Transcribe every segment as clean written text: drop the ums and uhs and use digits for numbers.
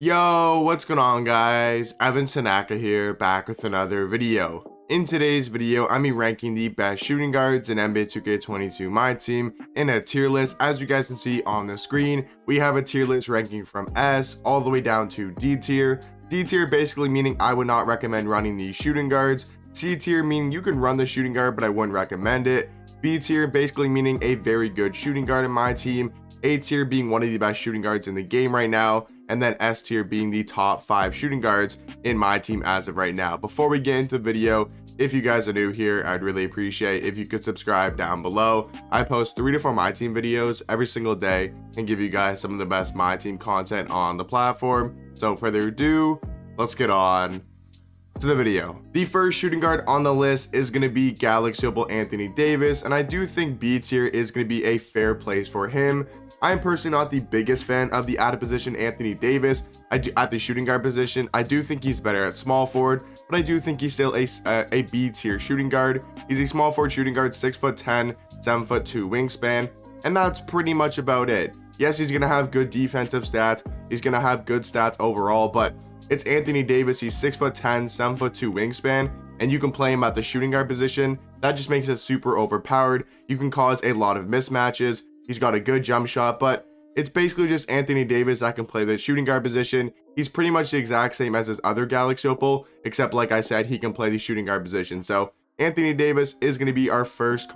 Yo, what's going on guys? Evan Tanaka here, back with another video. In today's video, I'm ranking the best shooting guards in NBA 2K22 My Team in a tier list. As you guys can see on the screen, we have a tier list ranking from S all the way down to D tier. D tier basically meaning I would not recommend running these shooting guards. C tier meaning you can run the shooting guard, but I wouldn't recommend it. B tier basically meaning a very good shooting guard in my team. A tier being one of the best shooting guards in the game right now, and then S tier being the top 5 shooting guards in my team as of right now. Before we get into the video, if you guys are new here, I'd really appreciate if you could subscribe down below. I post 3 to 4 My Team videos every single day and give you guys some of the best My Team content on the platform. So without further ado, let's get on to the video. The first shooting guard on the list is going to be Galaxy Opal Anthony Davis, and I do think B tier is going to be a fair place for him. I am personally not the biggest fan of the out of position Anthony Davis. At the shooting guard position, I do think he's better at small forward, but I do think he's still a B tier shooting guard. He's a small forward shooting guard, 6'10", 7'2" wingspan, and that's pretty much about it. Yes, he's gonna have good defensive stats. He's gonna have good stats overall, but it's Anthony Davis. He's 6'10", 7'2" wingspan, and you can play him at the shooting guard position. That just makes it super overpowered. You can cause a lot of mismatches. He's got a good jump shot, but it's basically just Anthony Davis that can play the shooting guard position. He's pretty much the exact same as his other Galaxy Opal, except like I said, he can play the shooting guard position. So Anthony Davis is going to be our first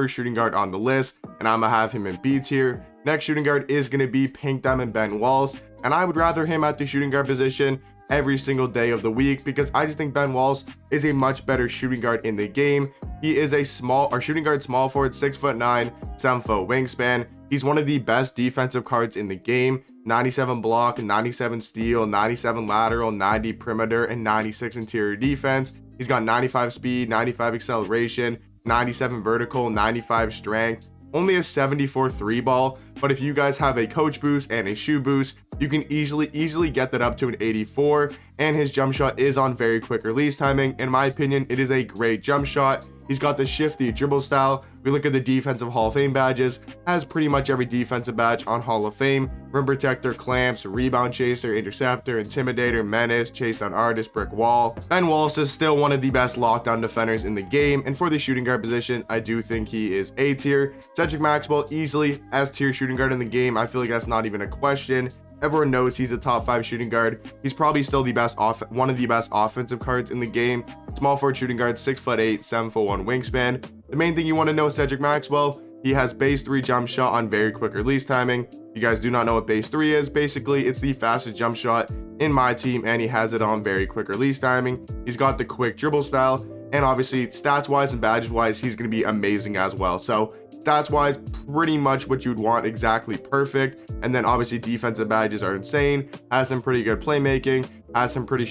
shooting guard on the list, and I'm gonna have him in B tier. Next shooting guard is going to be Pink Diamond Ben Wallace, and I would rather him at the shooting guard position every single day of the week because I just think Ben Wallace is a much better shooting guard in the game. He is a shooting guard small forward, 6'9", 7' wingspan. He's one of the best defensive cards in the game. 97 block, 97 steal, 97 lateral, 90 perimeter, and 96 interior defense. He's got 95 speed, 95 acceleration, 97 vertical, 95 strength. Only a 74 3 ball, but if you guys have a coach boost and a shoe boost, you can easily get that up to an 84. And his jump shot is on very quick release timing. In my opinion, it is a great jump shot. He's got the shifty dribble style. We look at the defensive Hall of Fame badges, has pretty much every defensive badge on Hall of Fame: rim protector, clamps, rebound chaser, interceptor, intimidator, menace, chase down artist, brick wall. Ben Wallace is still one of the best lockdown defenders in the game, and for the shooting guard position, I do think he is A tier. Cedric Maxwell, easily S tier shooting guard in the game. I feel like that's not even a question. Everyone knows he's a top 5 shooting guard. He's probably still the best one of the best offensive cards in the game. Small forward shooting guard, 6'8", 7'1" wingspan. The main thing you want to know, Cedric Maxwell, he has base 3 jump shot on very quick release timing. You guys do not know what base 3 is. Basically, it's the fastest jump shot in my team, and he has it on very quick release timing. He's got the quick dribble style, and obviously stats wise and badges wise, he's going to be amazing as well. So stats wise, pretty much what you'd want, exactly perfect. And then obviously defensive badges are insane. Has some pretty good playmaking, has some pretty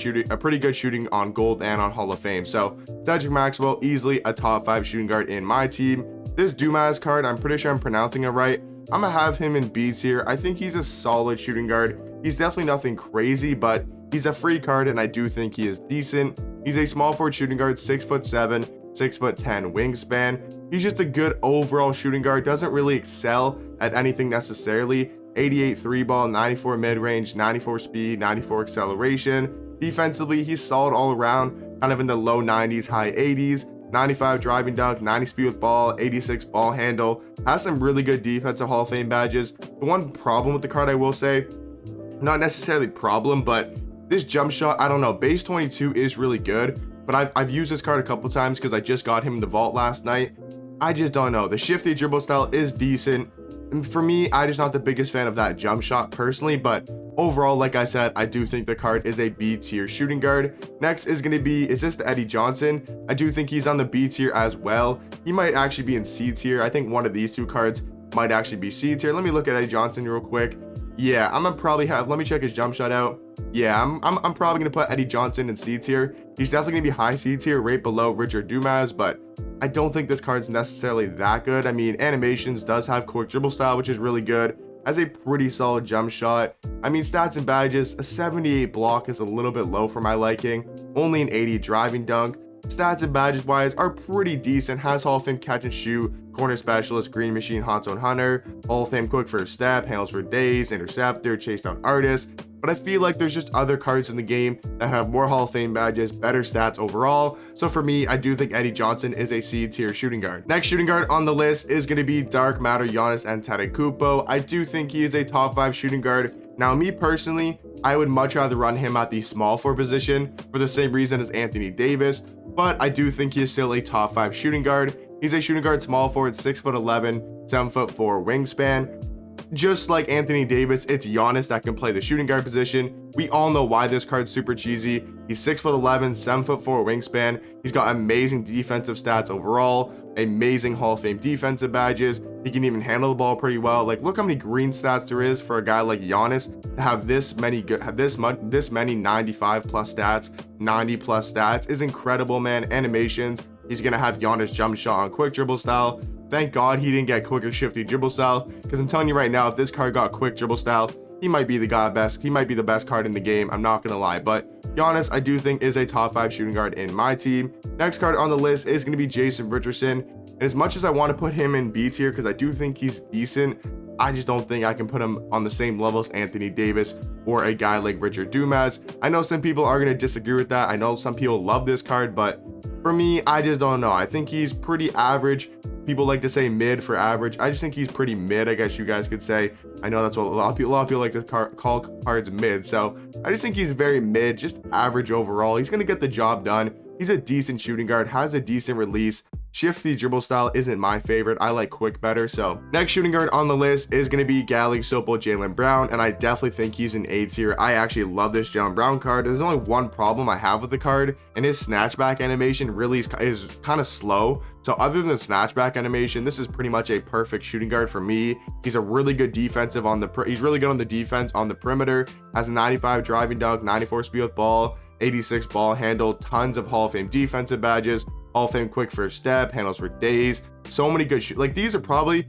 good shooting on gold and on Hall of Fame. So Cedric Maxwell, easily a top 5 shooting guard in my team. This Dumas card, I'm pretty sure I'm pronouncing it right. I'm gonna have him in B tier. I think he's a solid shooting guard. He's definitely nothing crazy, but he's a free card, and I do think he is decent. He's a small forward shooting guard, 6'7", 6'10" wingspan. He's just a good overall shooting guard. Doesn't really excel at anything necessarily. 88 3 ball, 94 mid-range, 94 speed, 94 acceleration. Defensively, he's solid all around, kind of in the low 90s, high 80s. 95 driving dunk, 90 speed with ball, 86 ball handle. Has some really good defensive Hall of Fame badges. The one problem with the card, I will say, not necessarily problem, but this jump shot, I don't know, base 22 is really good, but I've used this card a couple times because I just got him in the vault last night. I just don't know. The shifty dribble style is decent. And for me, I'm just not the biggest fan of that jump shot personally, but overall, like I said, I do think the card is a B tier shooting guard. Next is going to be, is this the Eddie Johnson? I do think he's on the B tier as well. He might actually be in C tier. I think one of these two cards might actually be C tier. Let me look at Eddie Johnson real quick. Yeah, I'm gonna probably have, let me check his jump shot out. Yeah, I'm probably gonna put Eddie Johnson in C tier. He's definitely gonna be high C tier, right below Richard Dumas, but I don't think this card's necessarily that good. I mean, animations does have quick dribble style, which is really good. Has a pretty solid jump shot. I mean, stats and badges, a 78 block is a little bit low for my liking. Only an 80 driving dunk. Stats and badges wise are pretty decent. Has Hall of Fame catch and shoot, corner specialist, green machine, hot zone hunter, Hall of Fame quick first step, handles for days, interceptor, chase down artist. but I feel like there's just other cards in the game that have more Hall of Fame badges, better stats overall. So for me, I do think Eddie Johnson is a C tier shooting guard. Next shooting guard on the list is going to be Dark Matter Giannis Antetokounmpo. I do think he is a top 5 shooting guard. Now, me personally, I would much rather run him at the small forward position for the same reason as Anthony Davis, but I do think he is still a top 5 shooting guard. He's a shooting guard, small forward, 6'11", 7'4" wingspan. Just like Anthony Davis, it's Giannis that can play the shooting guard position. We all know why this card's super cheesy. He's 6'11", 7'4" wingspan. He's got amazing defensive stats overall, amazing Hall of Fame defensive badges. He can even handle the ball pretty well. Like, look how many green stats there is for a guy like Giannis to have this many 95 plus stats, 90 plus stats is incredible, man. Animations. He's gonna have Giannis jump shot on quick dribble style. Thank God he didn't get quicker shifty dribble style, because I'm telling you right now, if this card got quick dribble style, he might be the best card in the game. I'm not gonna lie, but Giannis, I do think, is a top 5 shooting guard in my team. Next card on the list is gonna be Jason Richardson. And as much as I want to put him in B tier because I do think he's decent, I just don't think I can put him on the same level as Anthony Davis or a guy like Richard Dumas. I know some people are gonna disagree with that. I know some people love this card, but for me, I just don't know. I think he's pretty average. People like to say mid for average. I just think he's pretty mid, I guess you guys could say. I know that's what a lot of people like to call cards mid. So I just think he's very mid, just average overall. He's going to get the job done. He's a decent shooting guard, has a decent release. Shifty dribble style isn't my favorite. I like quick better. So next shooting guard on the list is going to be Gally Sopo Jaylen Brown, and I definitely think he's an A tier. I actually love this Jaylen Brown card. There's only one problem I have with the card, and his snatchback animation really is kind of slow. So other than the snatchback animation, this is pretty much a perfect shooting guard for me. He's a really good defensive he's really good on the defense on the perimeter. Has a 95 driving dunk, 94 speed with ball, 86 ball handle, tons of Hall of Fame defensive badges, Hall of Fame quick first step, handles for days. So many good like these are probably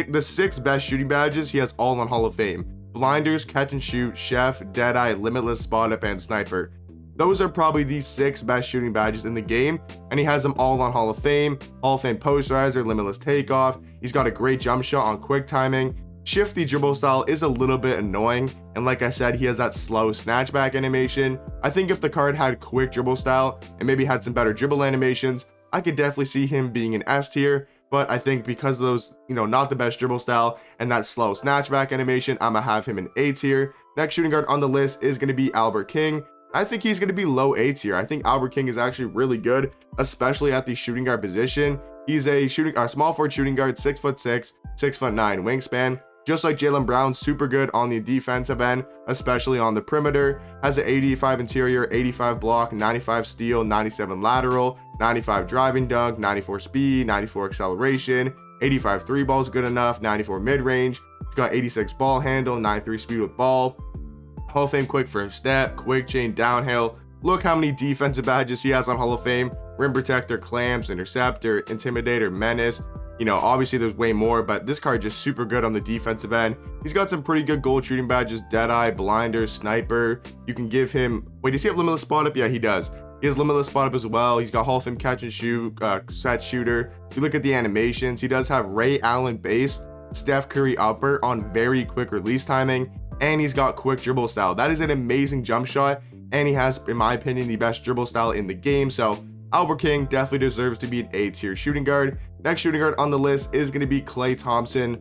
the 6 best shooting badges he has all on Hall of Fame. Blinders, catch and shoot, chef, deadeye, limitless, spot up, and sniper. Those are probably the 6 best shooting badges in the game, and he has them all on Hall of Fame. Hall of Fame posterizer, limitless takeoff. He's got a great jump shot on quick timing. Shifty dribble style is a little bit annoying, and like I said, he has that slow snatchback animation. I think if the card had quick dribble style and maybe had some better dribble animations, I could definitely see him being an S tier. But I think because of those, not the best dribble style and that slow snatchback animation, I'm gonna have him in A tier. Next shooting guard on the list is gonna be Albert King. I think he's going to be low A tier. I think Albert King is actually really good, especially at the shooting guard position. He's a small forward shooting guard, 6'6", 6'9" wingspan. Just like Jaylen Brown, super good on the defensive end, especially on the perimeter. Has an 85 interior, 85 block, 95 steal, 97 lateral, 95 driving dunk, 94 speed, 94 acceleration, 85 3 balls good enough, 94 mid-range. He's got 86 ball handle, 93 speed with ball. Hall of Fame quick first step, quick chain downhill. Look how many defensive badges he has on Hall of Fame. Rim protector, clamps, interceptor, intimidator, menace. Obviously there's way more, but this card just super good on the defensive end. He's got some pretty good goal shooting badges, deadeye, blinder, sniper. You can give him, does he have limitless spot up? Yeah, he does. He has limitless spot up as well. He's got Hall of Fame catch and shoot, set shooter. If you look at the animations, he does have Ray Allen base, Steph Curry upper on very quick release timing, and he's got quick dribble style. That is an amazing jump shot, and he has, in my opinion, the best dribble style in the game. So Albert King definitely deserves to be an A tier shooting guard. Next shooting guard on the list is going to be Klay Thompson.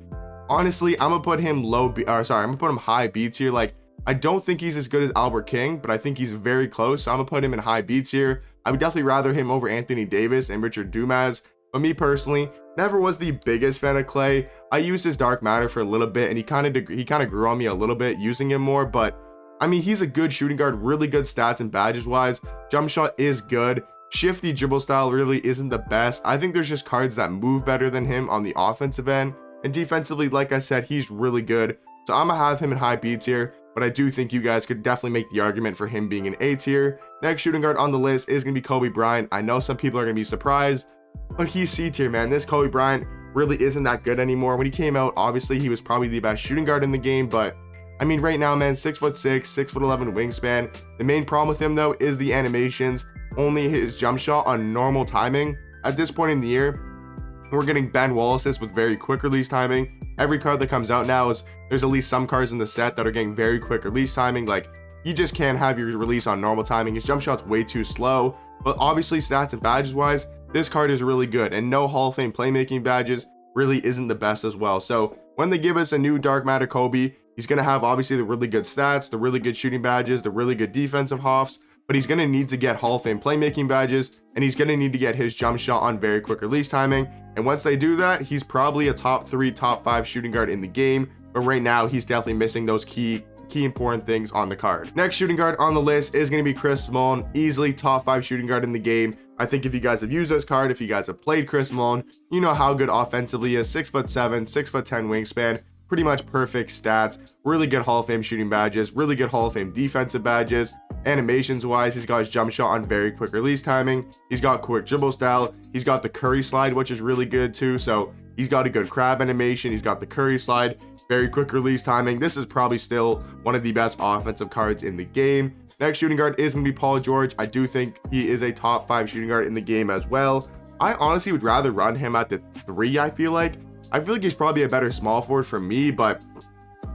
Honestly, I'm gonna put him I'm gonna put him high B tier. Like, I don't think he's as good as Albert King, but I think he's very close. So I'm gonna put him in high B tier. I would definitely rather him over Anthony Davis and Richard Dumas. But me personally, never was the biggest fan of Klay. I used his Dark Matter for a little bit, and he kind of grew on me a little bit using him more. But I mean, he's a good shooting guard, really good stats and badges wise. Jump shot is good. Shifty dribble style really isn't the best. I think there's just cards that move better than him on the offensive end. And defensively, like I said, he's really good. So I'm gonna have him in high B tier. But I do think you guys could definitely make the argument for him being an A tier. Next shooting guard on the list is gonna be Kobe Bryant. I know some people are gonna be surprised, but he's C tier, man. This Kobe Bryant really isn't that good anymore. When he came out, obviously he was probably the best shooting guard in the game, but I mean, right now, man, 6'6", 6'11" wingspan. The main problem with him though is the animations. Only his jump shot on normal timing at this point in the year We're getting Ben Wallace's with very quick release timing. Every card that comes out now there's at least some cards in the set that are getting very quick release timing. Like, you just can't have your release on normal timing. His jump shot's way too slow. But obviously, stats and badges wise, this card is really good. And no Hall of Fame playmaking badges really isn't the best as well. So when they give us a new Dark Matter Kobe, he's going to have obviously the really good stats, the really good shooting badges, the really good defensive Hoffs. But he's going to need to get Hall of Fame playmaking badges, and he's going to need to get his jump shot on very quick release timing. And once they do that, he's probably a top 3, top 5 shooting guard in the game. But right now, he's definitely missing those key important things on the card. Next shooting guard on the list is going to be Chris Malone, easily top 5 shooting guard in the game. I think if you guys have used this card, if you guys have played Chris Malone, you know how good offensively he is. 6'7", 6'10" wingspan, pretty much perfect stats, really good Hall of Fame shooting badges, really good Hall of Fame defensive badges. Animations wise, he's got his jump shot on very quick release timing, he's got quick dribble style, he's got the Curry slide, which is really good too. So he's got a good crab animation, he's got the Curry slide, very quick release timing. This is probably still one of the best offensive cards in the game. Next shooting guard is going to be Paul George. I do think he is a top 5 shooting guard in the game as well. I honestly would rather run him at the 3. I feel like he's probably a better small forward for me, but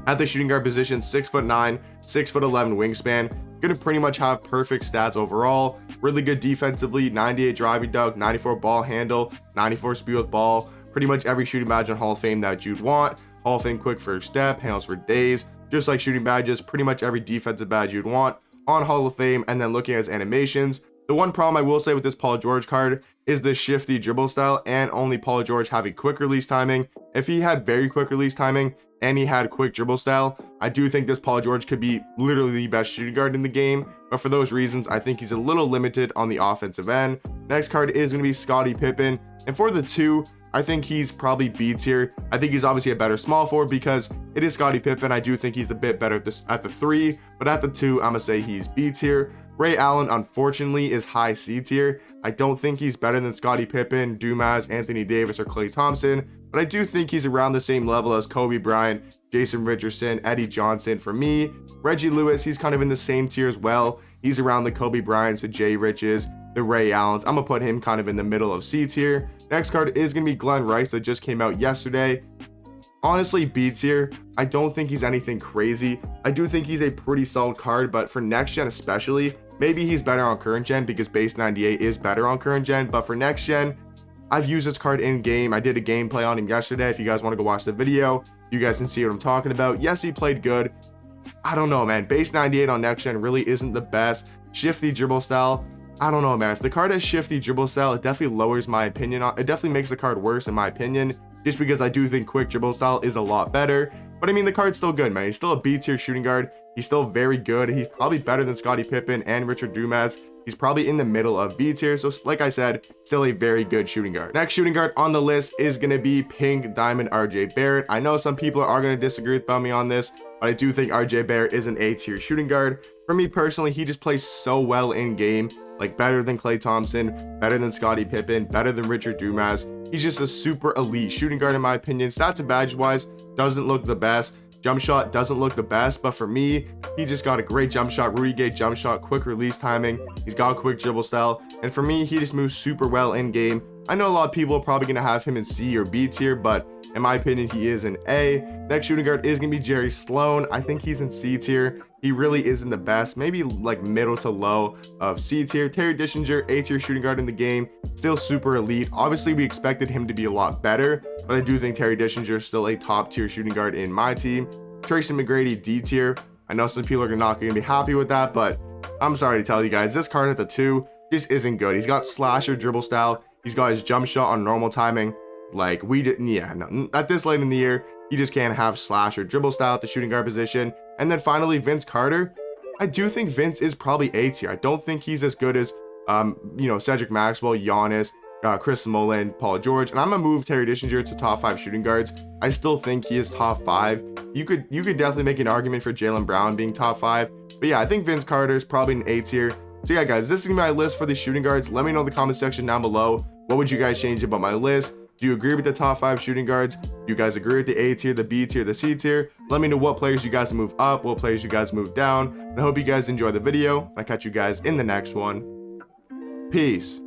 at the shooting guard position, 6'9", 6'11" wingspan, gonna pretty much have perfect stats overall. Really good defensively, 98 driving dunk, 94 ball handle, 94 speed with ball, pretty much every shooting badge on Hall of Fame that you'd want. Hall of Fame quick first step, handles for days, just like shooting badges, pretty much every defensive badge you'd want on Hall of Fame. And then looking at his animations, the one problem I will say with this Paul George card is the shifty dribble style and only Paul George having quick release timing. If he had very quick release timing and he had quick dribble style, I do think this Paul George could be literally the best shooting guard in the game. But for those reasons, I think he's a little limited on the offensive end. Next card is going to be Scottie Pippen. And for the 2, I think he's probably B tier. I think he's obviously a better small forward because it is Scottie Pippen. I do think he's a bit better at the 3, but at the 2, I'm gonna say he's B tier. Ray Allen, unfortunately, is high C tier. I don't think he's better than Scottie Pippen, Dumas, Anthony Davis, or Klay Thompson, but I do think he's around the same level as Kobe Bryant, Jason Richardson, Eddie Johnson for me. Reggie Lewis, he's kind of in the same tier as well. He's around the Kobe Bryants, the Jay Riches, the Ray Allens. I'm gonna put him kind of in the middle of C tier. Next card is going to be Glenn Rice that just came out yesterday. Honestly, B tier. I don't think he's anything crazy. I do think he's a pretty solid card, but for next gen especially, maybe he's better on current gen because base 98 is better on current gen. But for next gen, I've used this card in game. I did a gameplay on him yesterday. If you guys want to go watch the video, you guys can see what I'm talking about. Yes, he played good. I don't know, man. Base 98 on next gen really isn't the best. Shifty dribble style, I don't know, man. If the card has shifty dribble style, it definitely lowers my opinion on it. Definitely makes the card worse in my opinion, just because I do think quick dribble style is a lot better. But I mean, the card's still good, man. He's still a B tier shooting guard. He's still very good. He's probably better than Scottie Pippen and Richard Dumas. He's probably in the middle of B tier. So like I said, still a very good shooting guard. Next shooting guard on the list is going to be Pink Diamond RJ Barrett. I know some people are going to disagree with me on this, but I do think RJ Barrett is an A tier shooting guard. For me personally, he just plays so well in game. Like better than Klay Thompson, better than Scottie Pippen, better than Richard Dumas. He's just a super elite shooting guard in my opinion. Stats and badge wise, doesn't look the best. Jump shot doesn't look the best, but for me, he just got a great jump shot, Rudy Gay jump shot, quick release timing. He's got a quick dribble style, and for me, he just moves super well in game. I know a lot of people are probably gonna have him in C or B tier, but in my opinion, he is an A. Next shooting guard is gonna be Jerry Sloan. I think he's in C tier. He really isn't the best, maybe like middle to low of C tier. Terry Dischinger, A tier shooting guard in the game, still super elite. Obviously, we expected him to be a lot better, but I do think Terry Dischinger is still a top tier shooting guard in my team. Tracy McGrady, D tier. I know some people are not going to be happy with that, but I'm sorry to tell you guys, this card at the 2 just isn't good. He's got slasher dribble style. He's got his jump shot on normal timing. Like we didn't, yeah, no, at this late in the year, you just can't have slash or dribble style at the shooting guard position. And then finally, Vince Carter. I do think Vince is probably A tier. I don't think he's as good as, Cedric Maxwell, Giannis, Chris Mullin, Paul George. And I'm gonna move Terry Dischinger to top 5 shooting guards. I still think he is top 5. You could definitely make an argument for Jaylen Brown being top 5. But yeah, I think Vince Carter is probably an A tier. So yeah, guys, this is gonna be my list for the shooting guards. Let me know in the comment section down below. What would you guys change about my list? Do you agree with the top 5 shooting guards? Do you guys agree with the A tier, the B tier, the C tier? Let me know what players you guys move up, what players you guys move down. And I hope you guys enjoy the video. I'll catch you guys in the next one. Peace.